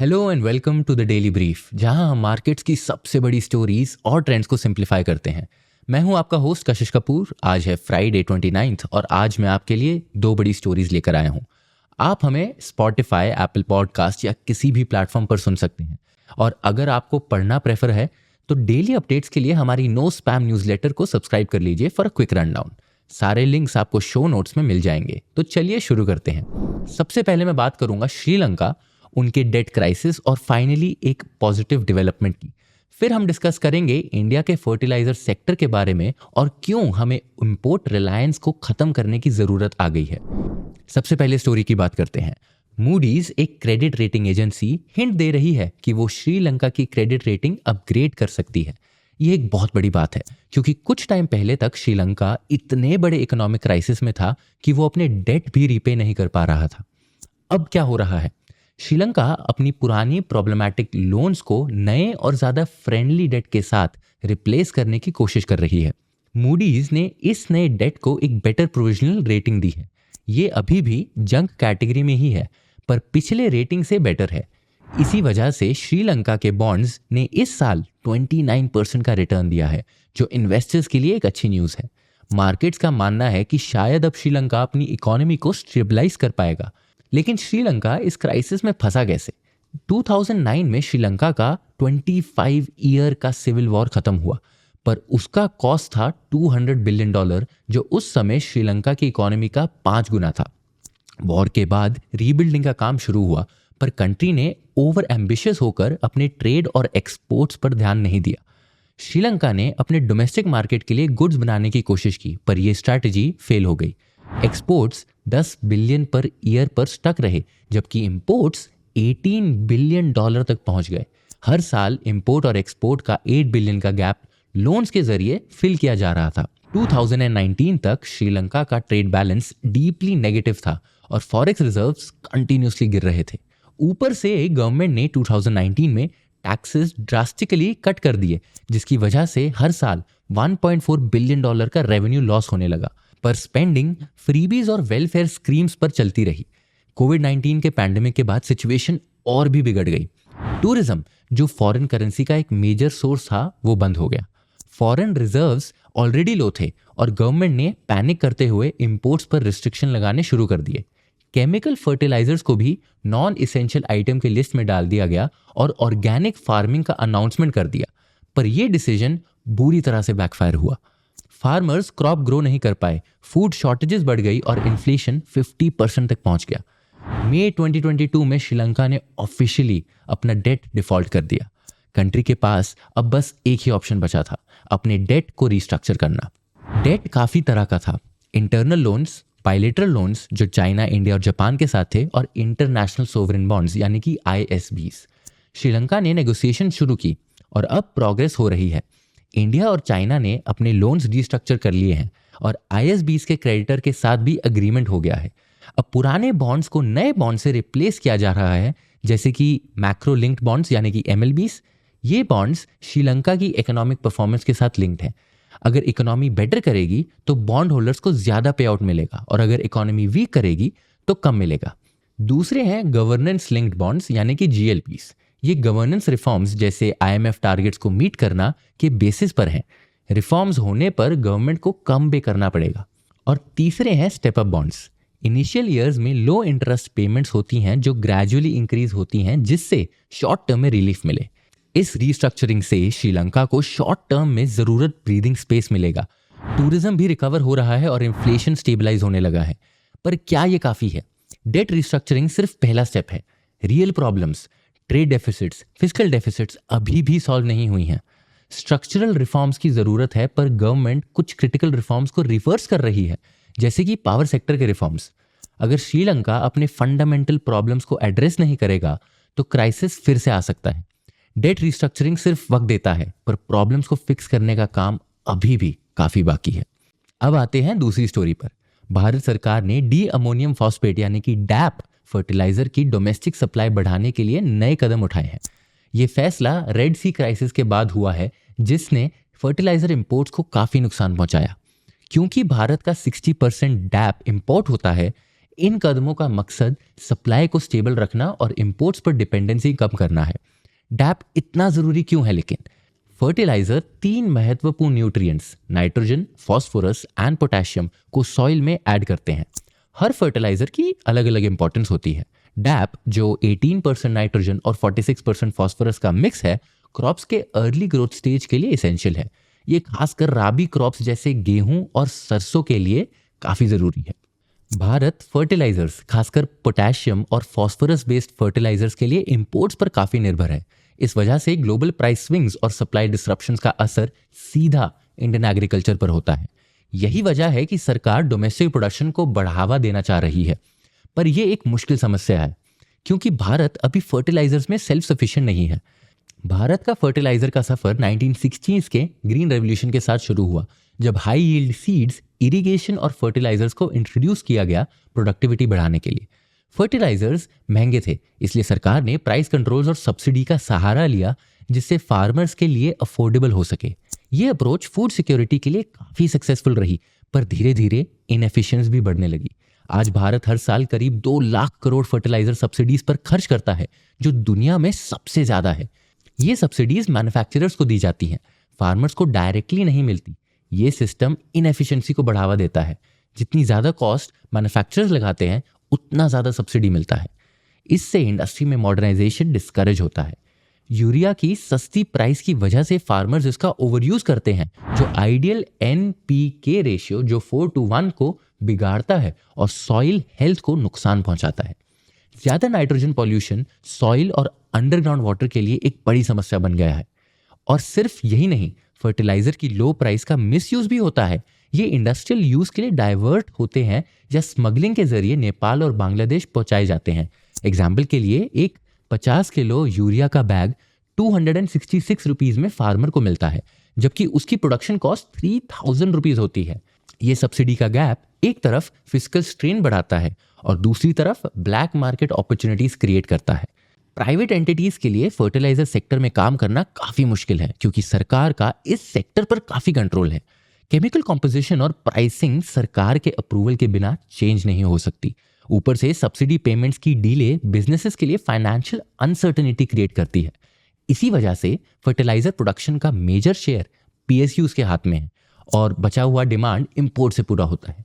Hello and welcome to the daily brief, जहां हम markets की सबसे बड़ी स्टोरीज और ट्रेंड्स को सिंप्लीफाई करते हैं। मैं हूं आपका होस्ट कशिश कपूर। आज है फ्राइडे 29 और आज मैं आपके लिए दो बड़ी स्टोरीज लेकर आया हूं। आप हमें स्पॉटिफाई, एप्पल पॉडकास्ट या किसी भी प्लेटफॉर्म पर सुन सकते हैं। और अगर आपको पढ़ना प्रेफर है तो डेली अपडेट्स के लिए हमारी नो स्पैम न्यूज़लेटर को सब्सक्राइब कर लीजिए फॉर अ क्विक रनडाउन। सारे लिंक्स आपको शो नोट्स में मिल जाएंगे। तो चलिए शुरू करते हैं। सबसे पहले मैं बात करूंगा श्रीलंका, उनके डेट क्राइसिस और फाइनली एक पॉजिटिव डेवलपमेंट की। फिर हम डिस्कस करेंगे इंडिया के फर्टिलाइजर सेक्टर के बारे में और क्यों हमें इंपोर्ट रिलायंस को खत्म करने की जरूरत आ गई है। सबसे पहले स्टोरी की बात करते हैं। मूडीज, एक क्रेडिट रेटिंग एजेंसी, हिंट दे रही है कि वो श्रीलंका की क्रेडिट रेटिंग अपग्रेड कर सकती है। ये एक बहुत बड़ी बात है क्योंकि कुछ टाइम पहले तक श्रीलंका इतने बड़े इकोनॉमिक क्राइसिस में था कि वो अपने डेट भी रीपे नहीं कर पा रहा था। अब क्या हो रहा है? श्रीलंका अपनी पुरानी प्रॉब्लमैटिक लोन्स को नए और ज़्यादा फ्रेंडली डेट के साथ रिप्लेस करने की कोशिश कर रही है। मूडीज ने इस नए डेट को एक बेटर प्रोविजनल रेटिंग दी है। ये अभी भी जंक कैटेगरी में ही है, पर पिछले रेटिंग से बेटर है। इसी वजह से श्रीलंका के बॉन्ड्स ने इस साल 29% का रिटर्न दिया है, जो इन्वेस्टर्स के लिए एक अच्छी न्यूज़ है। मार्केट्स का मानना है कि शायद अब श्रीलंका अपनी इकोनॉमी को स्टेबलाइज कर पाएगा। लेकिन श्रीलंका इस क्राइसिस में फंसा कैसे? 2009 में श्रीलंका का 25 ईयर का सिविल वॉर खत्म हुआ, पर उसका कॉस्ट था $200 बिलियन, जो उस समय श्रीलंका की इकोनॉमी का 5 गुना था। वॉर के बाद रीबिल्डिंग का काम शुरू हुआ, पर कंट्री ने ओवर एम्बिशियस होकर अपने ट्रेड और एक्सपोर्ट्स पर ध्यान नहीं दिया। श्रीलंका ने अपने डोमेस्टिक मार्केट के लिए गुड्स बनाने की कोशिश की, पर यह स्ट्रैटेजी फेल हो गई। एक्सपोर्ट्स 10 बिलियन पर ईयर पर स्टक रहे, जबकि इंपोर्ट्स $18 बिलियन तक पहुंच गए। हर साल इंपोर्ट और एक्सपोर्ट का 8 बिलियन का गैप लोन्स के जरिए फिल किया जा रहा था। 2019 तक श्रीलंका का ट्रेड बैलेंस डीपली नेगेटिव था और फॉरेक्स रिजर्व्स कंटिन्यूसली गिर रहे थे। ऊपर से गवर्नमेंट ने 2019 में टैक्सेस ड्रास्टिकली कट कर दिए, जिसकी वजह से हर साल $1.4 बिलियन का रेवेन्यू लॉस होने लगा। पर स्पेंडिंग फ्रीबीज और वेलफेयर स्कीम्स पर चलती रही। कोविड-19 के पैंडेमिक के बाद सिचुएशन और भी बिगड़ गई। टूरिज्म, जो फॉरेन करेंसी का एक मेजर सोर्स था, वो बंद हो गया। फॉरेन रिजर्व्स ऑलरेडी लो थे और गवर्नमेंट ने पैनिक करते हुए इंपोर्ट्स पर रिस्ट्रिक्शन लगाने शुरू कर दिए। केमिकल फर्टिलाइजर्स को भी नॉन इसेंशियल आइटम के लिस्ट में डाल दिया गया और ऑर्गेनिक फार्मिंग का अनाउंसमेंट कर दिया। पर यह डिसीजन बुरी तरह से बैकफायर हुआ। फार्मर्स क्रॉप ग्रो नहीं कर पाए, फूड शॉर्टेजेस बढ़ गई और इन्फ्लेशन 50% तक पहुंच गया। मई 2022 में श्रीलंका ने ऑफिशियली अपना डेट डिफॉल्ट कर दिया। कंट्री के पास अब बस एक ही ऑप्शन बचा था, अपने डेट को रीस्ट्रक्चर करना। डेट काफ़ी तरह का था। इंटरनल लोन्स, बायलैटरल लोन्स जो चाइना, इंडिया और जापान के साथ थे, और इंटरनेशनल सोवरेन बॉन्ड्स यानी कि ISBs। श्रीलंका ने नेगोशिएशन शुरू की और अब प्रोग्रेस हो रही है। इंडिया और चाइना ने अपने लोन्स रीस्ट्रक्चर कर लिए हैं और ISBs के क्रेडिटर के साथ भी अग्रीमेंट हो गया है। अब पुराने बॉन्ड्स को नए बॉन्ड से रिप्लेस किया जा रहा है, जैसे कि मैक्रो लिंक्ड बॉन्ड्स यानी कि MLBs। ये बॉन्ड्स श्रीलंका की इकोनॉमिक परफॉर्मेंस के साथ लिंक्ड हैं। अगर इकोनॉमी बेटर करेगी तो बॉन्ड होल्डर्स को ज़्यादा पे आउट मिलेगा, और अगर इकोनॉमी वीक करेगी तो कम मिलेगा। दूसरे हैं गवर्नेंस लिंक्ड बॉन्ड्स यानी कि GLPs। ये गवर्नेंस रिफॉर्म्स जैसे IMF टारगेट्स को मीट करना के बेसिस पर हैं। रिफॉर्म्स होने पर गवर्नमेंट को कम पे करना पड़ेगा। और तीसरे हैं step up bonds. Initial years में लो इंटरेस्ट पेमेंट्स होती हैं जो ग्रेजुअली इंक्रीज होती हैं, जिससे शॉर्ट टर्म में रिलीफ मिले। इस रीस्ट्रक्चरिंग से श्रीलंका को शॉर्ट टर्म में ज़रूरत ब्रीदिंग स्पेस मिलेगा। टूरिज्म भी रिकवर हो रहा है और इन्फ्लेशन स्टेबलाइज होने लगा है। पर क्या ये काफ़ी है? डेट रिस्ट्रक्चरिंग सिर्फ पहला स्टेप है। Real problems, trade deficits, fiscal deficits अभी भी सॉल्व नहीं हुई हैं। स्ट्रक्चरल रिफॉर्म्स की ज़रूरत है, पर गवर्नमेंट कुछ क्रिटिकल रिफॉर्म्स को रिवर्स कर रही है, जैसे कि पावर सेक्टर के रिफॉर्म्स। अगर श्रीलंका अपने फंडामेंटल प्रॉब्लम्स को एड्रेस नहीं करेगा तो क्राइसिस फिर से आ सकता है। डेट रिस्ट्रक्चरिंग सिर्फ वक्त देता है, पर प्रॉब्लम्स को फिक्स करने का काम अभी भी काफ़ी बाकी है। अब आते हैं दूसरी स्टोरी पर। भारत सरकार ने डी अमोनियम फॉस्फेट यानी कि DAP फर्टिलाइजर की डोमेस्टिक सप्लाई बढ़ाने के लिए नए कदम उठाए हैं। ये फैसला रेड सी क्राइसिस के बाद हुआ है, जिसने फर्टिलाइजर इंपोर्ट्स को काफ़ी नुकसान पहुंचाया। क्योंकि भारत का 60% DAP इंपोर्ट होता है, इन कदमों का मकसद सप्लाई को स्टेबल रखना और इंपोर्ट्स पर डिपेंडेंसी कम करना है। डैप इतना जरूरी क्यों है लेकिन? फर्टिलाइजर 3 महत्वपूर्ण nutrients nitrogen, phosphorus and potassium को सॉइल में ऐड करते हैं। हर फर्टिलाइजर की अलग अलग इंपॉर्टेंस होती है। डैप जो 18% नाइट्रोजन और 46% फास्फोरस का मिक्स है, क्रॉप्स के अर्ली ग्रोथ स्टेज के लिए एसेंशियल है। ये खासकर राबी क्रॉप्स जैसे गेहूं और सरसों के लिए काफी जरूरी है। भारत फर्टिलाइजर्स, खासकर पोटेशियम और फास्फोरस बेस्ड फर्टिलाइजर्स के लिए इंपोर्ट्स पर काफी निर्भर है। इस वजह से ग्लोबल प्राइस स्विंग्स और सप्लाई डिसरप्शंस का असर सीधा इंडियन एग्रीकल्चर पर होता है। यही वजह है कि सरकार डोमेस्टिक प्रोडक्शन को बढ़ावा देना चाह रही है, पर यह एक मुश्किल समस्या है क्योंकि भारत अभी फर्टिलाइजर्स में सेल्फ सफिशिएंट नहीं है। भारत का फर्टिलाइजर का सफर 1960s के ग्रीन रेवोल्यूशन के साथ शुरू हुआ, जब हाई यील्ड सीड्स, इरिगेशन और फर्टिलाइजर्स को इंट्रोड्यूस किया गया प्रोडक्टिविटी बढ़ाने के लिए। फर्टिलाइजर्स महंगे थे, इसलिए सरकार ने प्राइस कंट्रोल्स और सब्सिडी का सहारा लिया जिससे फार्मर्स के लिए अफोर्डेबल हो सके। ये अप्रोच फूड सिक्योरिटी के लिए काफी सक्सेसफुल रही, पर धीरे धीरे इनएफिशिएंसी भी बढ़ने लगी। आज भारत हर साल करीब 2 लाख करोड़ फर्टिलाइजर सब्सिडीज पर खर्च करता है, जो दुनिया में सबसे ज्यादा है। ये सब्सिडीज मैन्युफैक्चरर्स को दी जाती हैं, फार्मर्स को डायरेक्टली नहीं मिलती। ये सिस्टम इनएफिशिएंसी को बढ़ावा देता है। जितनी ज्यादा कॉस्ट मैन्युफैक्चरर्स लगाते हैं, उतना ज्यादा सब्सिडी मिलता है। इससे इंडस्ट्री में मॉडर्नाइजेशन डिस्करेज होता है। यूरिया की सस्ती प्राइस की वजह से फार्मर्स इसका ओवरयूज करते हैं, जो आइडियल NPK रेशियो जो 4:1 को बिगाड़ता है और सॉइल हेल्थ को नुकसान पहुंचाता है। ज्यादा नाइट्रोजन पॉल्यूशन सॉइल और अंडरग्राउंड वाटर के लिए एक बड़ी समस्या बन गया है। और सिर्फ यही नहीं, फर्टिलाइजर की लो प्राइस का मिसयूज भी होता है। ये इंडस्ट्रियल यूज के लिए डाइवर्ट होते हैं या स्मगलिंग के जरिए नेपाल और बांग्लादेश पहुंचाए जाते हैं। एग्जाम्पल के लिए, एक 50 किलो यूरिया का बैग 266 रुपीज में फार्मर को मिलता है, जबकि उसकी प्रोडक्शन कॉस्ट 3000 रुपीज होती है। ये सब्सिडी का गैप एक तरफ फिस्कल स्ट्रेन बढ़ाता है और दूसरी तरफ ब्लैक मार्केट अपॉर्चुनिटीज क्रिएट करता है। प्राइवेट एंटिटीज के लिए फर्टिलाइजर सेक्टर में काम करना काफी मुश्किल है क्योंकि सरकार का इस सेक्टर पर काफी कंट्रोल है। केमिकल कॉम्पोजिशन और प्राइसिंग सरकार के अप्रूवल के बिना चेंज नहीं हो सकती। ऊपर से सब्सिडी पेमेंट्स की डिले बिजनेसेस के लिए फाइनेंशियल अनसर्टेनिटी क्रिएट करती है। इसी वजह से फर्टिलाइजर प्रोडक्शन का मेजर शेयर PSUs के हाथ में है और बचा हुआ डिमांड इंपोर्ट से पूरा होता है।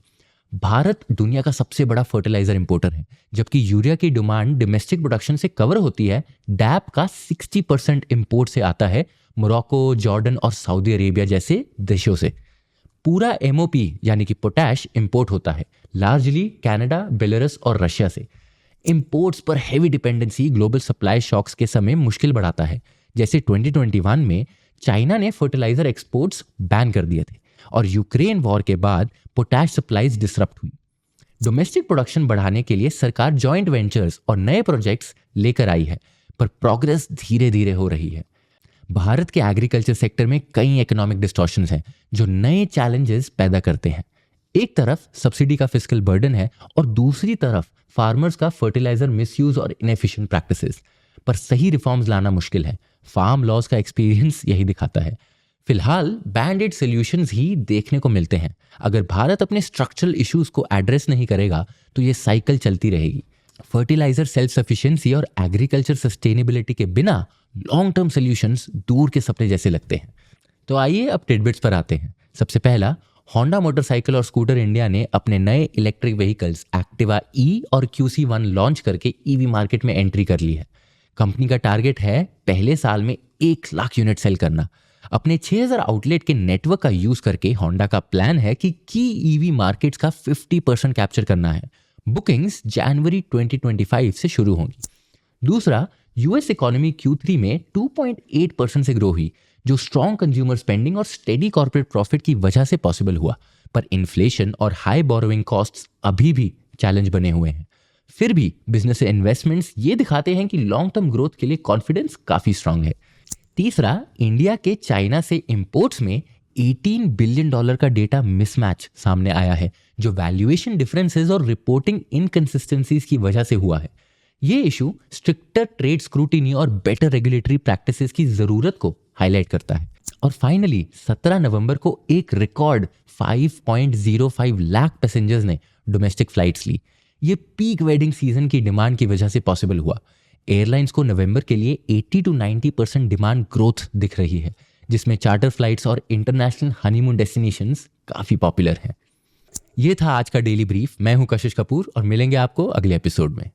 भारत दुनिया का सबसे बड़ा फर्टिलाइजर इंपोर्टर है, जबकि यूरिया की डिमांड डोमेस्टिक प्रोडक्शन से कवर होती है। डैप का 60% इंपोर्ट से आता है, मोरक्को, जॉर्डन और सऊदी अरेबिया जैसे देशों से। पूरा MOP यानी कि पोटैश इंपोर्ट होता है, लार्जली कनाडा, बेलारूस और रशिया से। इंपोर्ट्स पर heavy dependency global supply shocks के समय मुश्किल बढ़ाता है। जैसे 2021 में चाइना ने फर्टिलाइजर एक्सपोर्ट्स बैन कर दिए थे और यूक्रेन वॉर के बाद पोटैश सप्लाईज डिसरप्ट हुई। डोमेस्टिक प्रोडक्शन बढ़ाने के लिए सरकार जॉइंट वेंचर्स और नए प्रोजेक्ट्स लेकर आई है, पर प्रोग्रेस धीरे धीरे हो रही है। भारत के एग्रीकल्चर सेक्टर में कई इकोनॉमिक डिस्टॉर्शंस हैं जो नए चैलेंजेस पैदा करते हैं। एक तरफ सब्सिडी का फिस्कल बर्डन है और दूसरी तरफ फार्मर्स का फर्टिलाइजर मिसयूज और इनएफिशिएंट प्रैक्टिसेस। पर सही रिफॉर्म्स लाना मुश्किल है। फार्म लॉज का एक्सपीरियंस यही दिखाता है। फिलहाल बैंड एड सॉल्यूशंस ही देखने को मिलते हैं। अगर भारत अपने स्ट्रक्चरल इश्यूज को एड्रेस नहीं करेगा तो ये साइकिल चलती रहेगी। फर्टिलाइजर सेल्फ सफिशिएंसी और एग्रीकल्चर सस्टेनेबिलिटी के बिना लॉन्ग टर्म सॉल्यूशंस दूर के सपने जैसे लगते हैं। तो आइए अब टिडबिट्स पर आते हैं। सबसे पहला, होंडा मोटरसाइकिल और स्कूटर इंडिया ने अपने नए इलेक्ट्रिक व्हीकल्स एक्टिवा E और QC1 लॉन्च करके EV मार्केट में एंट्री कर ली है। कंपनी का टारगेट है पहले साल में 1 लाख यूनिट सेल करना। अपने 6000 आउटलेट के नेटवर्क का यूज करके होंडा का प्लान है कि की EV मार्केट्स का 50% कैप्चर करना है। बुकिंग्स जनवरी 2025 से शुरू होंगी। दूसरा, US इकोनॉमी Q3 में 2.8% से ग्रो हुई, जो स्ट्रॉन्ग कंज्यूमर स्पेंडिंग और स्टेडी कॉर्पोरेट प्रॉफिट की वजह से पॉसिबल हुआ। पर इन्फ्लेशन और हाई बोरोइंग कॉस्ट्स अभी भी चैलेंज बने हुए हैं। फिर भी बिजनेस इन्वेस्टमेंट्स ये दिखाते हैं कि लॉन्ग टर्म ग्रोथ के लिए कॉन्फिडेंस काफी स्ट्रांग है। तीसरा, इंडिया के चाइना से इंपोर्ट्स में $18 बिलियन का डेटा मिसमैच सामने आया है, जो वैल्यूएशन डिफरेंसेस और रिपोर्टिंग इनकंसिस्टेंसीज की वजह से हुआ है। ये इशू स्ट्रिक्टर ट्रेड स्क्रूटिनी और बेटर रेगुलेटरी प्रैक्टिसेस की जरूरत को हाईलाइट करता है। और फाइनली 17 नवंबर को एक रिकॉर्ड 5.05 लाख पैसेंजर्स ने डोमेस्टिक फ्लाइट्स ली। ये पीक वेडिंग सीजन की डिमांड की वजह से पॉसिबल हुआ। एयरलाइंस को नवंबर के लिए 80 to 90% डिमांड ग्रोथ दिख रही है, जिसमें चार्टर फ्लाइट्स और इंटरनेशनल हनीमून डेस्टिनेशंस काफ़ी पॉपुलर हैं। ये था आज का डेली ब्रीफ। मैं हूं कशिश कपूर और मिलेंगे आपको अगले एपिसोड में।